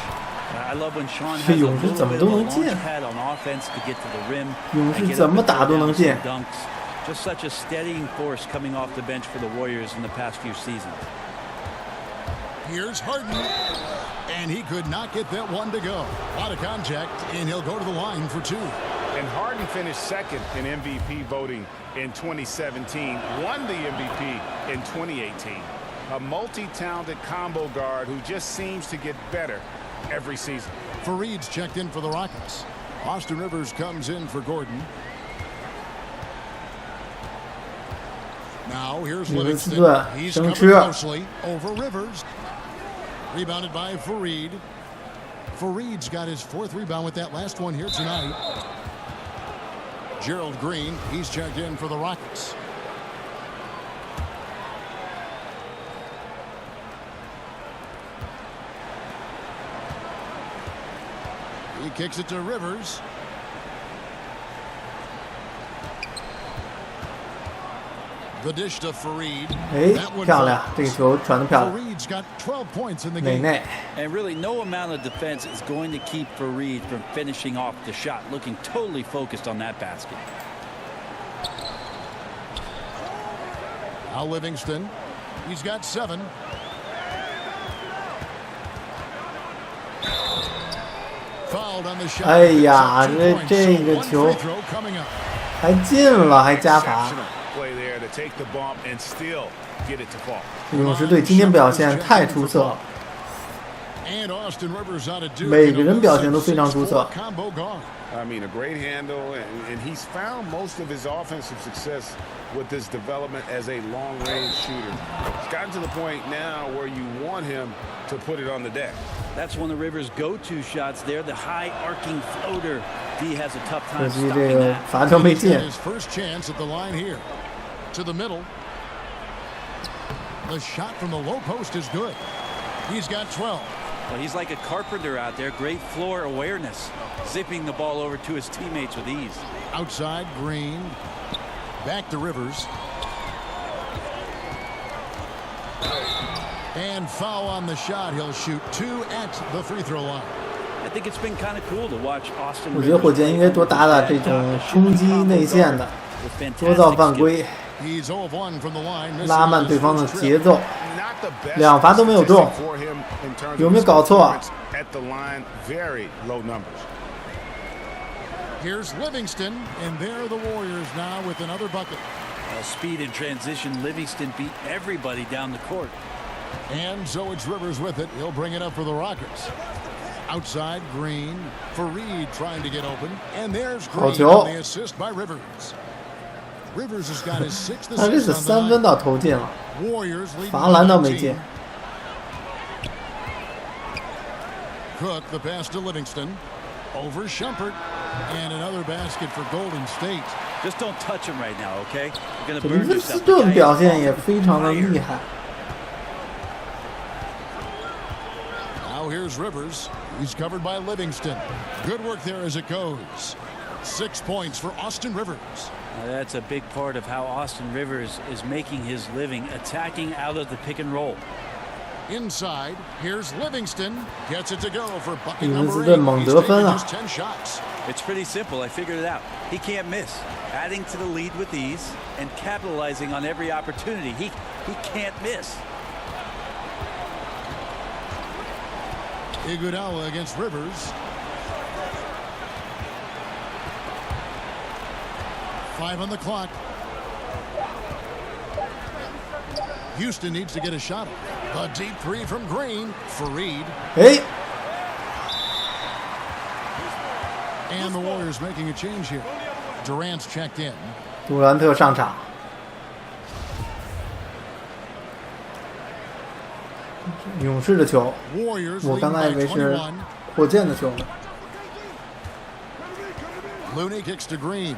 I love when Sean has a little bit of a launch pad on offense to get to the rim. 勇士怎么打都能进。 Just such a steadying force coming off the bench for the Warriors in the past few seasons. Here's Harden. And he could not get that one to go. A lot of contact, and he'll go to the line for 2. And Harden finished second in MVP voting in 2017, won the MVP in 2018. A multi-talented combo guard who just seems to get better every season. Fareed's checked in for the Rockets. Austin Rivers comes in for Gordon. Now here's Livingston. He's covered closely over Rivers. Rebounded by Fareed. Fareed's got his 4th rebound with that last one here tonight. Gerald Green, he's checked in for the Rockets. He kicks it to Rivers. The dish to Fareed. 漂亮，这个球传得漂亮。Fareed's got 12 points in the game. 内。And really, no amount of defense is going to keep Fareed from finishing off the shot, looking totally focused on that basket. Now Livingston, he's got 7. Fouled on the shot. 哎呀，这个球还进了，还加罚。勇士队今天表现太出色了，每个人表现都非常出色。I mean, a great handle, and he's found most of his offensive success with this development as a long-range shooter. It's gotten to the point now where you want him to put it on the deck. That's one of Rivers' go-to shots there, the high arcing floater. D has a tough 可 time 惜这 stopping 个 that. 罚球没进。 His first chance at the line here. To the middle. The shot from the low post is good. He's got 12. Well, he's like a carpenter out there. Great floor awareness. Zipping the ball over to his teammates with ease. Outside, Green. Back to Rivers. And foul on the shot. He'll shoot 2 at the free throw line. I think it's been kind of cool to watch Austin. 我觉得火箭应该多打打这种冲击内线的，多造犯规，拉慢对方的节奏。2罚都没有中，有没有搞错？Here's Livingston, and there the Warriors now with another bucket. Speed and transition. Livingston beat everybody down the court. And so it's Rivers with it. He'll bring it up for the Rockets. Outside, Green. Fareed trying to get open. And there's Green on the assist by Rivers. Rivers has got his 6th assist 他这是3分倒投进了， Warriors lead 罚篮倒没进。 Cook the pass to Livingston. Over Shumpert. And another basket for Golden State. Just don't touch him right now, okay? You're gonna 这 burn 林芬 yourself. 斯顿表现也非常的厉害。 Now here's Rivers. He's covered by Livingston. Good work there as it goes. 6 points for Austin Rivers. Now that's a big part of how Austin Rivers is making his living, attacking out of the pick and roll. Inside, here's Livingston. Gets it to go for bucket 林芬 number 斯顿 8. 猛 He's 得分 taken 啊！ just 10 shots. It's pretty simple. I figured it out. He can't miss. Adding to the lead with ease and capitalizing on every opportunity. He can't miss. Iguodala against Rivers. 5 on the clock. Houston needs to get a shot. A deep 3 from Green. Fareed. 哎， And the Warriors making a change here. Durant's checked in. 杜兰特上场。勇士的球， Warriors 我 lead 刚才以 by 为是21. 火箭的球呢。 Looney kicks to Green.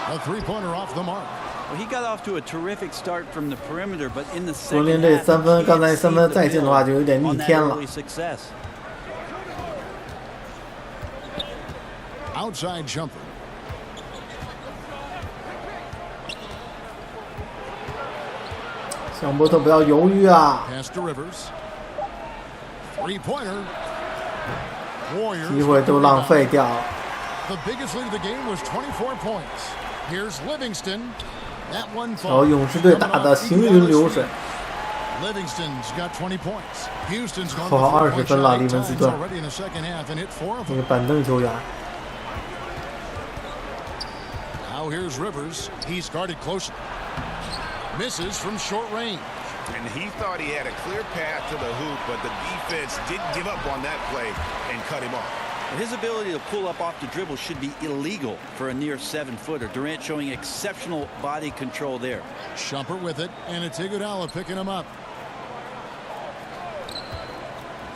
A three-pointer off the mark. Well, he got off to a terrific start from the perimeter, but in the 昨 second 天这 half, 3分， he 刚才 can't 3 see 分 the 再进的话，就有点 build 逆 on that 天了 early。success. Outside jumper. - 小波特不要犹豫啊！ Pass to Rivers. Three-pointer. Warriors. 机会都浪费掉了。 The biggest lead of the game was 24 points. Here's Livingston. That one 然后 falls. 勇士队打的行云流水， Livingston's got 20 points. Houston's gone 扣好 for 20 4-point 分了， shot 利 eight 文斯 times 顿， already in the second half and hit 4 of 这 them. 个板凳球员。 Now here's Rivers. He's guarded closely. Misses from short range. And he thought he had a clear path to the hoop, but the defense didn't give up on that play and cut him off. His ability to pull up off the dribble should be illegal for a near 7-footer. Durant showing exceptional body control there. Shumpert with it, and it's Iguodala picking him up.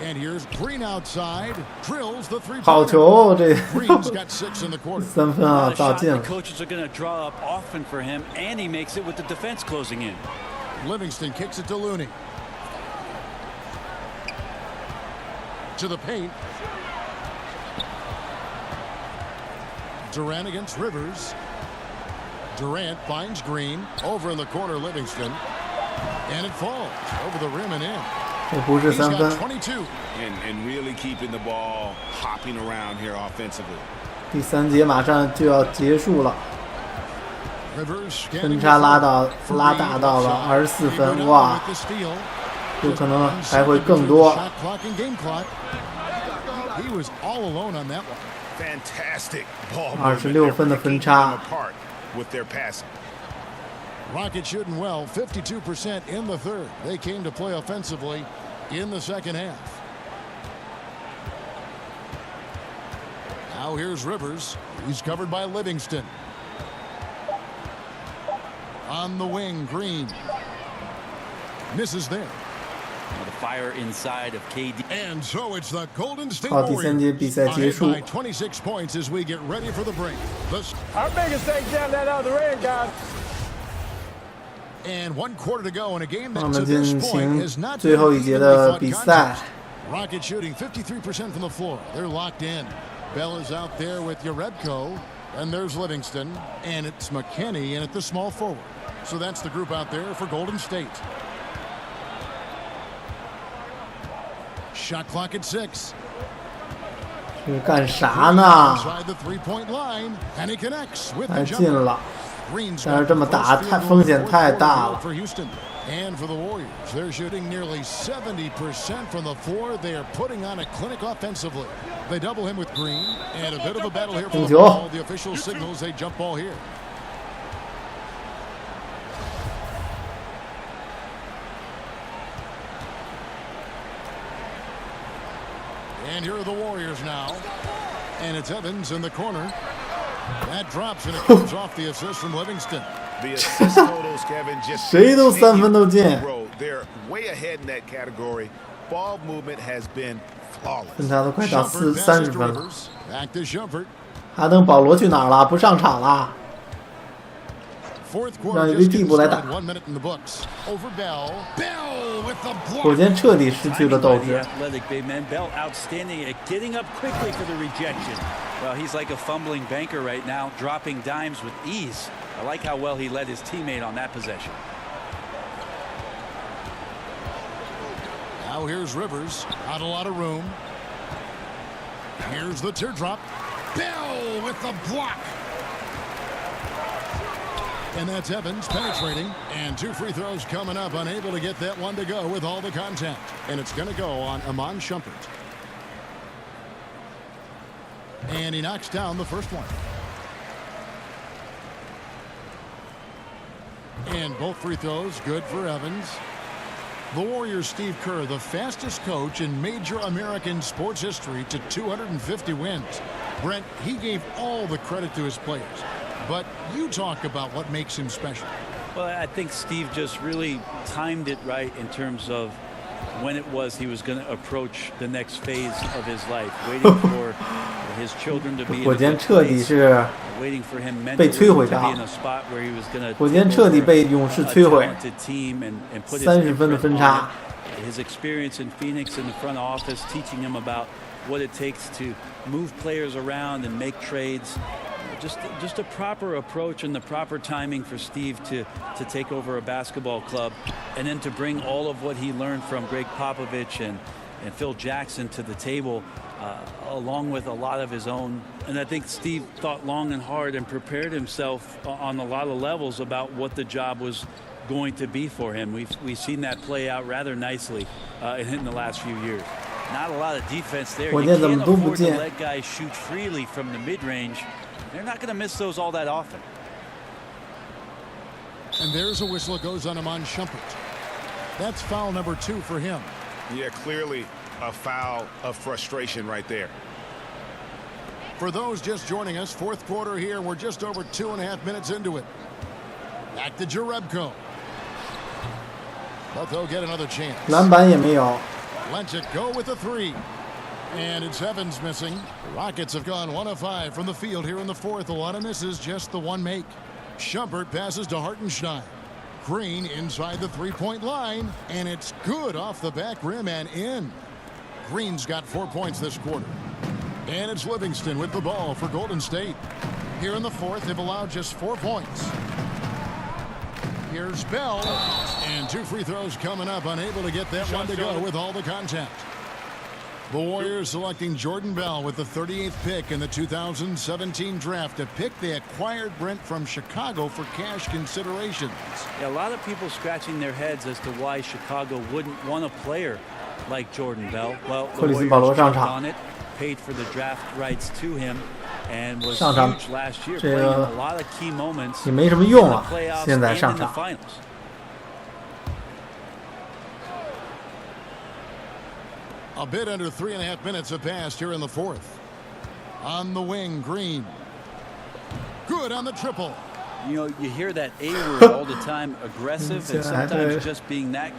And here's Green outside, drills the three-pointer. 好球，这 Green's got 6 in the quarter. 3分啊，打进了。 The coaches are going to draw up often for him, and he makes it with the defense closing in. Livingston kicks it to Looney. To the paint. Durant against Rivers. Durant finds Green. Over in the corner, Livingston. And it falls over the rim and in. 这不是 He's 3 got 分。 22. And really keeping the ball hopping around here offensively. 第3节马上就要结束了， Rivers 分差拉大到了24分，哇，有可能还会更多。 Shot clock and game clock. He was all alone on that one. Fantastic ball 26分的分差。 apart with their passing. Rockets shooting well, 52% in the third. They came to play offensively in the second half. Now here's Rivers. He's covered by Livingston. On the wing, Green. Misses there. The fire inside of KD. And so it's the Golden State 好，第3节比赛结束。 by 26 points as we get ready for the break. Our biggest thing down that other end, guys. And 1 quarter to go in a game 我 that 们 to this 进 point 行 has not 最后 been 一节 evenly 的 fought 比赛。 contest. Rockets shooting 53% from the floor. They're locked in. Bell is out there with Yarebko, and there's Livingston, and it's McKinney in at the small forward. So that's the group out there for Golden State. Shot clock at 6. 这是干啥呢？ Inside the three-point line, and he connects with 太 the 近 jumper. 了， Green's 但是 got 这么 the 打 first 太 field goal 风险 in the 太 fourth 大 quarter 了。 for Houston. And for the Warriors, they're shooting nearly 70% from the floor. They are putting on a clinic offensively. They double him with Green, and a bit of a battle here for the ball. The official signals a jump ball here. And here are the Warriors now. And it's Evans in the corner. That drops, and it comes off the assist from Livingston. The assist totals, Kevin, just 谁都3分都进。 They're way ahead in that category. Ball movement has been flawless. 分差都快到 Shumpert 30 passes to 分了。 Rivers. Back to Shumpert. 哈登保罗去哪儿了？不上场了？ Fourth 让 quarter 一堆 just 替 getting 补来打 started. 1 minute in the books. Over Bell. Bell with the 火 block. 箭彻底失去了 Timing 斗 by the 志。 athletic big man. Bell outstanding at getting up quickly for the rejection. Well, he's like a fumbling banker right now, dropping dimes with ease. I like how well he led his teammate on that possession. Now here's Rivers. Not a lot of room. Here's the teardrop. Bell with the block. And that's Evans penetrating. And 2 free throws coming up. Unable to get that one to go with all the contact. And it's going to go on Iman Shumpert. And he knocks down the first one. And both free throws good for Evans. The Warriors' Steve Kerr, the fastest coach in major American sports history to 250 wins. Brent, he gave all the credit to his players. But you talk about what makes him special. Well, I think Steve just really timed it right in terms of when it was he was going to approach the next phase of his life, waiting for his children to be in 火 a 箭 good 彻底 place, 是 waiting for him 被 mentally 摧 to 毁 be 的 in a spot where he was going to 火箭彻底被勇士摧毁。 team and put his 30分的 imprint 分 on 差。 it. His experience in Phoenix in the front office, teaching him about what it takes to move players around and make trades. Just a proper approach and the proper timing for Steve to take over a basketball club, and then to bring all of what he learned from Greg Popovich and Phil Jackson to the table, along with a lot of his own. And I think Steve thought long and hard and prepared himself on a lot of levels about what the job was going to be for him. We've seen that play out rather nicely in the last few years. Not a lot of defense there. You can't afford to let guys shoot freely from the mid-range. They're not going to miss those all that often. And there's a whistle that goes on Iman Shumpert. That's foul number 2 for him. Yeah, clearly a foul of frustration right there. For those just joining us, fourth quarter here. We're just over 2.5 minutes into it. Back to Jerebko. But they'll get another chance. 篮板也没有。 Lets it go with a 3. And it's Evans missing. The Rockets have gone 1 of 5 from the field here in the fourth. A lot of misses, just the one make. Shumpert passes to Hartenstein. Green inside the three-point line, and it's good off the back rim and in. Green's got 4 points this quarter. And it's Livingston with the ball for Golden State. Here in the fourth, they've allowed just 4 points. Here's Bell, and 2 free throws coming up, unable to get that one to go with all the contact. The Warriors selecting Jordan Bell with the 38th pick in the 2017 draft. A pick they acquired, Brent, from Chicago for cash considerations. Yeah, a lot of people scratching their heads as to why Chicago wouldn't want a player like Jordan Bell. Well, the Warriors jumped on it, paid for the draft rights to him, and was huge last year, playing in a lot of key moments in the playoffs and in the finals. A bit under 3.5 minutes have passed here in the fourth. On the wing, Green. Good on the triple. You know, you hear that A word all the time, aggressive, and sometimes just being that.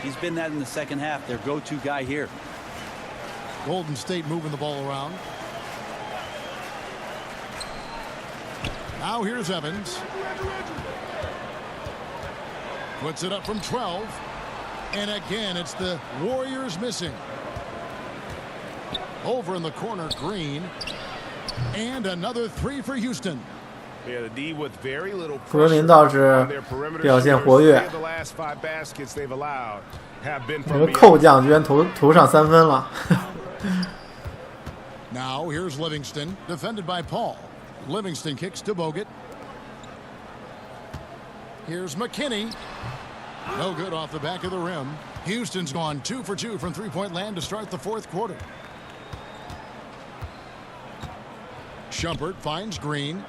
He's been that in the second half, their go-to guy here. Golden State moving the ball around. Now here's Evans. Puts it up from 12. And again, it's the Warriors missing. Over in the corner, Green. And another 3 for Houston. Yeah, the D with very little 格林倒是表现活跃，这个扣将居然投上3分了。Now here's Livingston, defended by Paul. Livingston kicks to Bogut. Here's McKinney. No good off the back of the rim. Houston's gone 2 for 2 from three-point land to start the fourth quarter. Shumpert finds Green.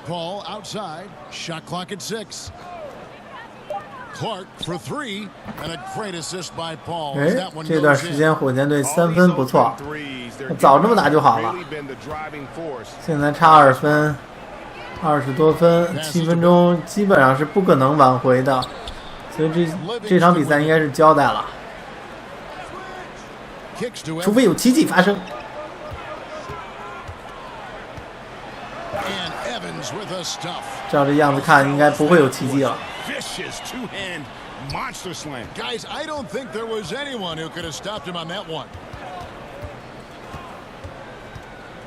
Paul outside. Shot clock at 6. Clark for 3, and a great assist by Paul. 这段时间火箭队3分不错，早这么打就好了。现在差2分，20多分，7分钟基本上是不可能挽回的，所以这场比赛应该是交代了，除非有奇迹发生。照这样子看，应该不会有奇迹了。Vicious two-hand monster slam. Guys, I don't think there was anyone who could have stopped him on that one.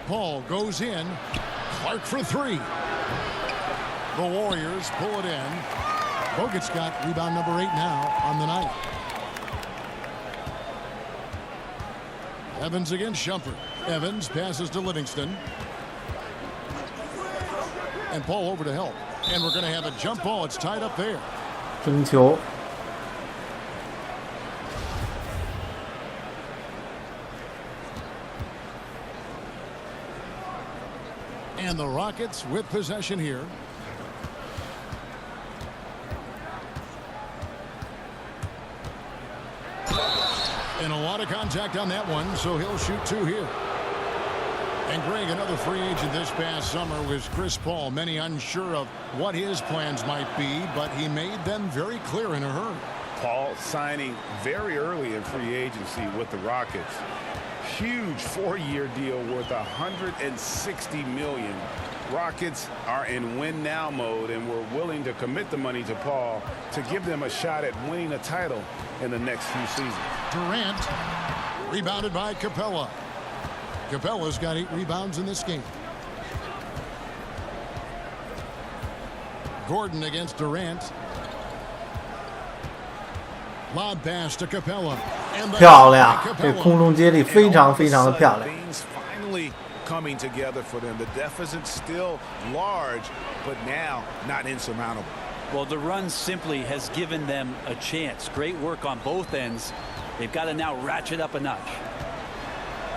Paul goes in. Clark for 3. The Warriors pull it in. Bogut's got rebound number 8 now on the night. Evans against Shumpert. Evans passes to Livingston. And Paul over to help. And we're going to have a jump ball. It's tied up there. 争球。And the Rockets with possession here. And a lot of contact on that one, so he'll shoot 2 here. And Greg, another free agent this past summer was Chris Paul. Many unsure of what his plans might be, but he made them very clear in a hurry. Paul signing very early in free agency with the Rockets. Huge 4-year deal worth $160 million. Rockets are in win now mode and were willing to commit the money to Paul to give them a shot at winning a title in the next few seasons. Durant rebounded by Capella. Capella's got 8 rebounds in this game. Gordon against Durant. Lob pass to Capella. 漂亮，这空中接力非常非常的漂亮。 Finally coming together for them. The deficit still large, but now not insurmountable. Well, the run simply has given them a chance. Great work on both ends. They've got to now ratchet up a notch.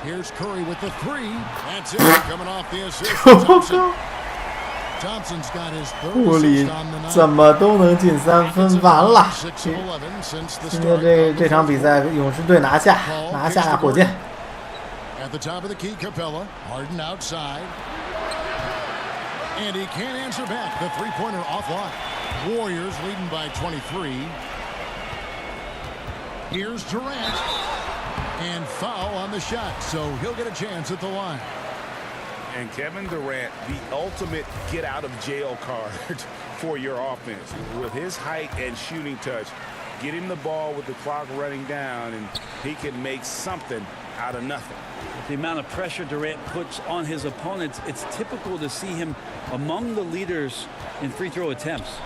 Here's Curry with the three. That's it. Coming off the assist. Thompson's got his third 库里 assist on the 怎 night. 么都能进3分，完了！ 6 of 11 since the 今 start 天 of 这 the 场比赛，勇士队拿下火箭。 At the top of the key, Capella. Harden outside. And he can't answer back. The three-pointer offline. Warriors leading by 23. Here's Durant. And foul on the shot, so he'll get a chance at the line. And Kevin Durant, the ultimate get-out-of-jail card for your offense. With his height and shooting touch, get him the ball with the clock running down, and he can make something out of nothing. The amount of pressure Durant puts on his opponents, it's typical to see him among the leaders in free throw attempts.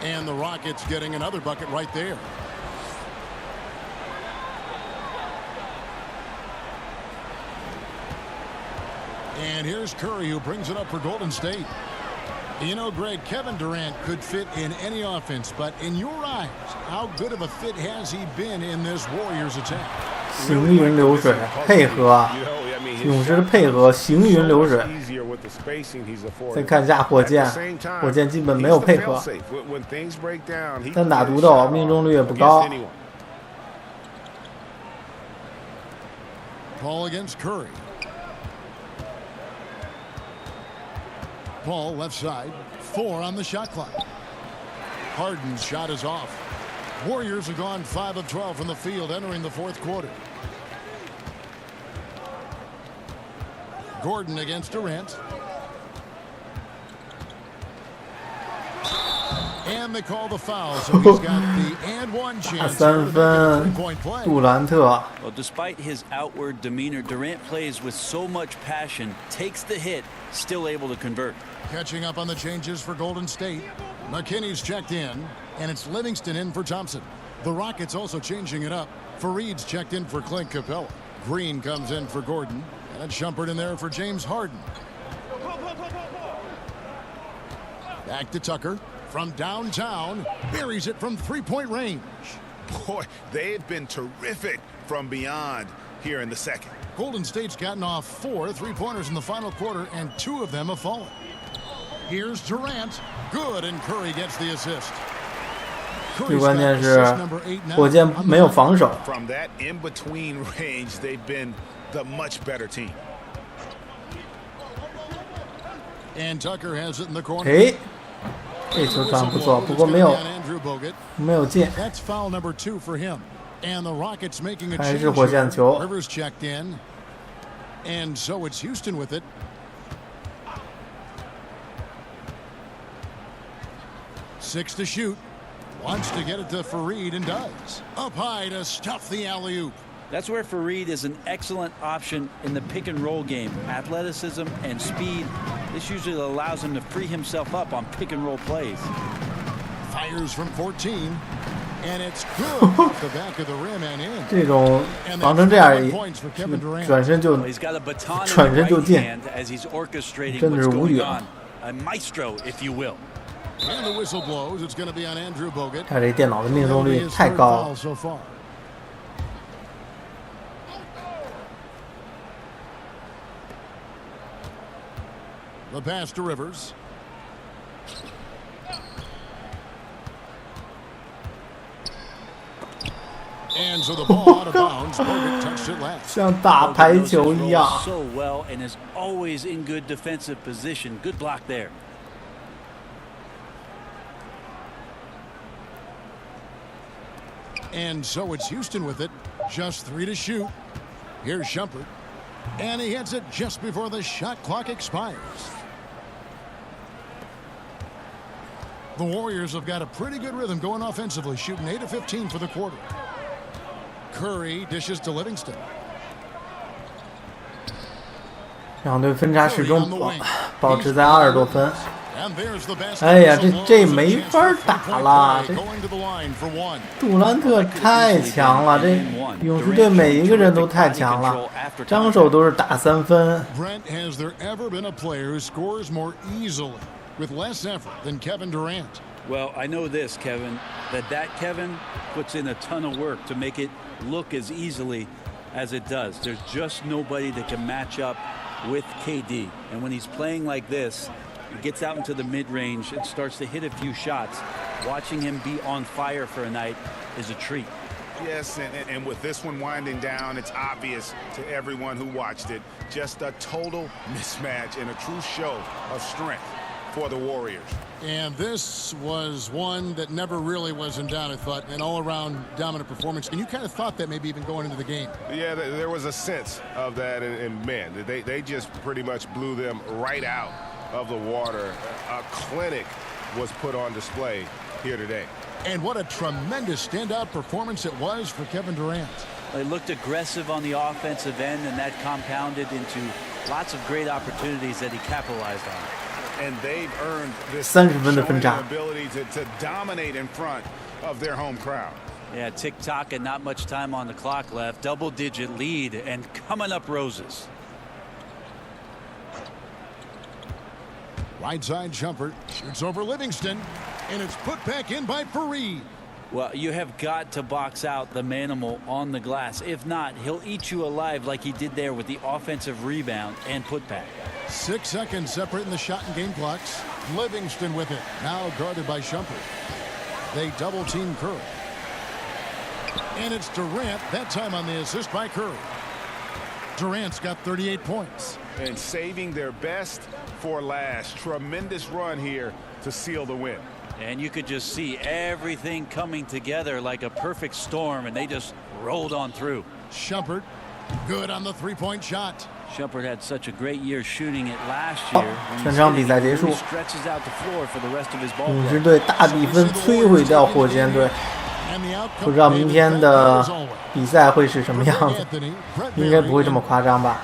And the Rockets getting another bucket right there. And here's Curry, who brings it up for Golden State. You know, Greg, Kevin Durant could fit in any offense, but in your eyes, how good of a fit has he been in this Warriors attack? 行云流水，配合勇士的配合行云流水。再看一下火箭，火箭基本没有配合，单打独斗命中率也不高。 Paul against Curry. Paul left side, 4 on the shot clock. Harden's shot is off. Warriors have gone 5 of 12 from the field entering the fourth quarter. Gordon against Durant. And they call the foul, so he's got the and one chance to make it a three-point play. 杜兰特。 Well, despite his outward demeanor, Durant plays with so much passion, takes the hit, still able to convert. Catching up on the changes for Golden State. McKinney's checked in, and it's Livingston in for Thompson. The Rockets also changing it up. Fareed's checked in for Clint Capella. Green comes in for Gordon, and it's Shumpert in there for James Harden. Back to Tucker. From downtown, buries it from three-point range. Boy, they've been terrific from beyond here in the second. Golden State's gotten off 4 three-pointers in the final quarter, and 2 of them have fallen. Here's Durant. Good, and Curry gets the assist. 最关键是火箭没有防守。 From that in-between range, they've been the much better team. And Tucker has it in the corner. 哎，这球传不错，不过没有进。 That's foul number 2 for him. And the Rockets making a change. 还是火箭球。 Rivers checked in. And so it's Houston with it. Six to shoot. Wants to get it to Fareed and does. Up high to stuff the alley-oop. That's where Fareed is an excellent option in the pick and roll game. Athleticism and speed. This usually allows him to free himself up on pick and roll plays. Fires from 14. And it's good off the back of the rim and in. 这种防成这样，转身就 He's got a baton 转 in 身 the 就 right 进， hand as he's orchestrating 真的 what's 是无语 going 了。 on. A maestro, if you will. And the whistle blows. It's going to be on Andrew Bogut. 他这电脑的命中率太高了。 So far. The pass to Rivers. And so the ball out of bounds. Bogut touched it last. 像打排球一样。 So well and is always in good defensive position. Good block there. And so it's Houston with it. Just 3 to shoot. Here's Shumpert. And he hits it just before the shot clock expires. The Warriors have got a pretty good rhythm going offensively, shooting 8 of 15 for the quarter. Curry dishes to Livingston. 两队分差始终保持在20多分。哎呀，这没法打了，这杜兰特太强了，这勇士队每一个人都太强了，张手都是打3分。 Brent, has there ever been a player who scores more easily with less effort than Kevin Durant? Well, I know this, Kevin, that Kevin puts in a ton of work to make it look as easily as it does. There's just nobody that can match up with KD. And when he's playing like this, he gets out into the mid-range and starts to hit a few shots. Watching him be on fire for a night is a treat. Yes, and with this one winding down, it's obvious to everyone who watched it. Just a total mismatch and a true show of strength for the Warriors. And this was one that never really was in doubt, I thought, an all-around dominant performance. And you kind of thought that maybe even going into the game. Yeah, there was a sense of that, and man, they just pretty much blew them right out of the water. A clinic was put on display here today. And what a tremendous standout performance it was for Kevin Durant. They looked aggressive on the offensive end, and that compounded into lots of great opportunities that he capitalized on. And they've earned this 30分的分差 ability to dominate in front of their home crowd. Yeah, tick-tock and not much time on the clock left. Double-digit lead and coming up roses. Right side jumper, shoots over Livingston, and it's put back in by Fareed. Well, you have got to box out the Manimal on the glass. If not, he'll eat you alive like he did there with the offensive rebound and putback. 6 seconds separating the shot and game clocks. Livingston with it, now guarded by Shumpert. They double team Curry. And it's Durant, that time on the assist by Curry. Durant's got 38 points. And saving their best for last. Tremendous run here to seal the win. And you could just see everything coming together like a perfect storm, and they just rolled on through. Shumpert, good on the three-point shot. Shumpert had such a great year shooting it last year. 全场比赛结束， stretches out the floor for the rest of his ball 勇士队大比分摧毁掉火箭队。不知道明天的比赛会是什么样子，应该不会这么夸张吧？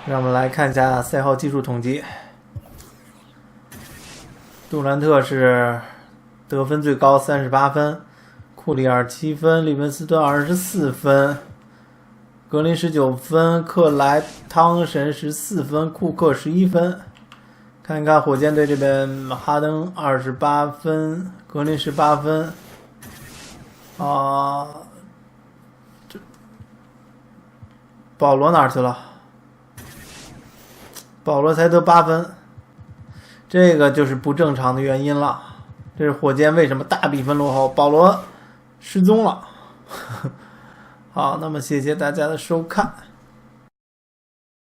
让我们来看一下赛后技术统计。杜兰特是得分最高38分，库里27分，利文斯顿24分，格林19分，克莱汤神14分，库克11分。看一看火箭队这边，哈登28分，格林18分，这保罗哪儿去了？保罗才得8分，这个就是不正常的原因了。这是火箭为什么大比分落后，保罗失踪了。好，那么谢谢大家的收看。